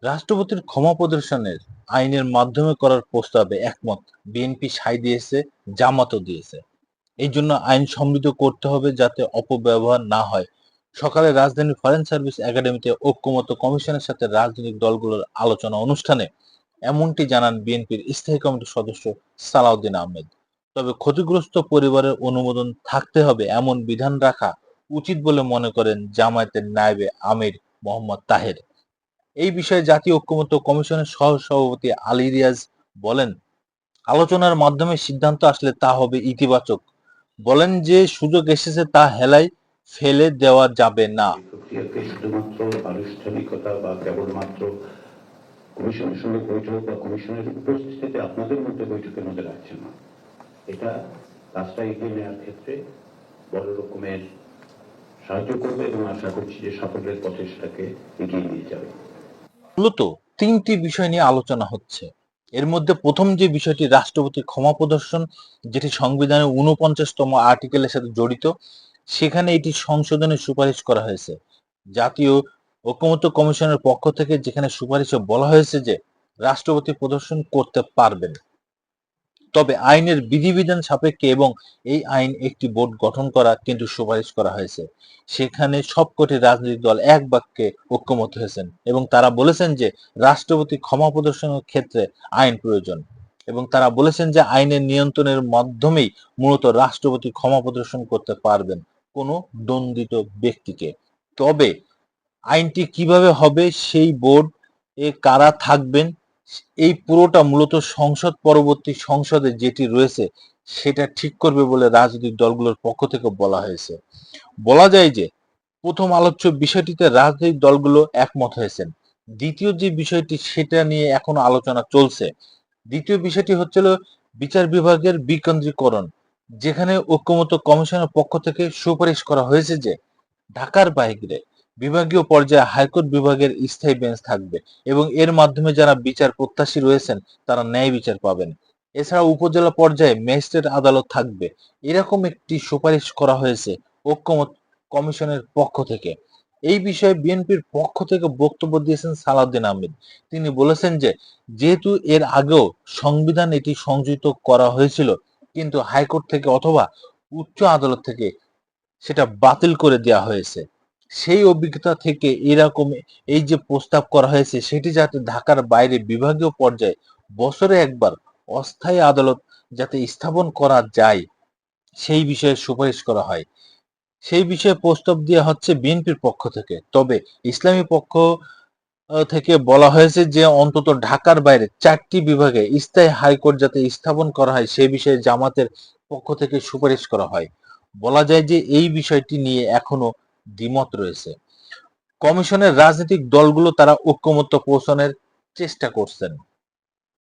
রাষ্ট্রপতির ক্ষমা প্রদর্শনের আইনের মাধ্যমে করার প্রস্তাবে একমত বিএনপি, সায় দিয়েছে, জামাতও দিয়েছে। এই জন্য আইন সমৃদ্ধ করতে হবে যাতে অপব্যবহার না হয়। সকালে রাজধানীর ফরেন সার্ভিস একাডেমিতে ঐক্যমত্য কমিশনের সাথে রাজনৈতিক দলগুলোর আলোচনা অনুষ্ঠানে এমনটি জানান বিএনপির স্থায়ী কমিটির সদস্য সালাউদ্দিন আহমেদ। তবে ক্ষতিগ্রস্ত পরিবারের অনুমোদন থাকতে হবে এমন বিধান রাখা উচিত বলে মনে করেন জামায়াতের নায়েবে আমির মোহাম্মদ তাহের। এই বিষয়ে জাতীয় ঐক্যমত্য কমিশনের সহ সভাপতি আলী রিয়াজ বলেন, আলোচনার মাধ্যমে সিদ্ধান্ত আসলে তা হবে ইতিবাচক। বলেন যে সুযোগ এসেছে তা হেলায় ফেলে দেওয়া যাবে না। এই প্রক্রিয়াকে শুধুমাত্র আনুষ্ঠানিকতা বা কেবলমাত্র কমিশনের সঙ্গে বৈঠক বা কমিশনের উপস্থিতিতে আপনাদের মধ্যে বৈঠকের মধ্যে রাখছে না, এটা কাজটা এগিয়ে নেওয়ার ক্ষেত্রে বড় রকমের সাহায্য করবে এবং আশা করছি যে সাফল্যের পথে সেটাকে এগিয়ে নিয়ে যাবে। মূলত তিনটি বিষয় নিয়ে আলোচনা হচ্ছে। এর মধ্যে প্রথম যে বিষয়টি রাষ্ট্রপতির ক্ষমা প্রদর্শন, যেটি সংবিধানের ৪৯তম আর্টিকেলের সাথে জড়িত, সেখানে এটি সংশোধনের সুপারিশ করা হয়েছে। জাতীয় ঐকমত্য কমিশনের পক্ষ থেকে যেখানে সুপারিশে বলা হয়েছে যে রাষ্ট্রপতি প্রদর্শন করতে পারবেন, তবে আইনের বিধিবিধান সাপেক্ষে এবং এই আইন একটি বোর্ড গঠন করা কিন্তু সুপারিশ করা হয়েছে। সেখানে সবকটি রাজনৈতিক দল এক বাক্যে ঐক্যমত হয়েছেন এবং তারা বলেছেন যে রাষ্ট্রপতি ক্ষমা প্রদর্শনের ক্ষেত্রে আইন প্রয়োজন এবং তারা বলেছেন যে আইনের নিয়ন্ত্রণের মাধ্যমেই মূলত রাষ্ট্রপতি ক্ষমা প্রদর্শন করতে পারবেন কোনো দণ্ডিত ব্যক্তিকে। তবে আইনটি কিভাবে হবে, সেই বোর্ড এ কারা থাকবেন, এই পুরোটা মূলত সংসদ পরবর্তী সংসদে যেটি রয়েছে সেটা ঠিক করবে বলে রাজনৈতিক দলগুলোর পক্ষ থেকে বলা হয়েছে। বলা যায় যে প্রথম আলোচ্য বিষয়টিতে রাজনৈতিক দলগুলো একমত হয়েছেন। দ্বিতীয় যে বিষয়টি সেটা নিয়ে এখনো আলোচনা চলছে। দ্বিতীয় বিষয়টি হচ্ছিল বিচার বিভাগের বিকেন্দ্রীকরণ, যেখানে ঐক্যমত্য কমিশনের পক্ষ থেকে সুপারিশ করা হয়েছে যে ঢাকার বাইরে বিভাগীয় পর্যায়ে হাইকোর্ট বিভাগের স্থায়ী বেঞ্চ থাকবে এবং এর মাধ্যমে যারা বিচার প্রত্যাশী রয়েছেন তারা ন্যায় বিচার পাবেন। এছাড়া উপজেলা পর্যায়ে ম্যাজিস্ট্রেট আদালত থাকবে। এরকম একটি সুপারিশ করা হয়েছে ঐক্যমত কমিশনের পক্ষ থেকে। এই বিষয়ে বিএনপির পক্ষ থেকে বক্তব্য দিয়েছেন সালাউদ্দিন আহমেদ। তিনি বলেছেন যে যেহেতু এর আগেও সংবিধান এটি সংযোজিত করা হয়েছিল, কিন্তু হাইকোর্ট থেকে অথবা উচ্চ আদালত থেকে সেটা বাতিল করে দেওয়া হয়েছে। সেই অভিজ্ঞতা থেকে এরকম এই যে প্রস্তাব করা হয়েছে সেটি যাতে ঢাকার বাইরে বিভাগীয় পর্যায়ে বছরে একবার অস্থায়ী আদালত যাতে স্থাপন করা যায় সেই বিষয়ে সুপারিশ করা হয়। সেই বিষয়ে প্রস্তাব দেওয়া হচ্ছে বিএনপির পক্ষ থেকে। তবে ইসলামী পক্ষ থেকে বলা হয়েছে যে অন্তত ঢাকার বাইরে ৪টি বিভাগে স্থায়ী হাইকোর্ট যাতে স্থাপন করা হয় সে বিষয়ে জামাতের পক্ষ থেকে সুপারিশ করা হয়। বলা যায় যে এই বিষয়টি নিয়ে এখনো দ্বিমত রয়েছে। কমিশনের রাজনৈতিক দলগুলো তারা ঐক্যমত্য পৌঁছানোর চেষ্টা করছেন।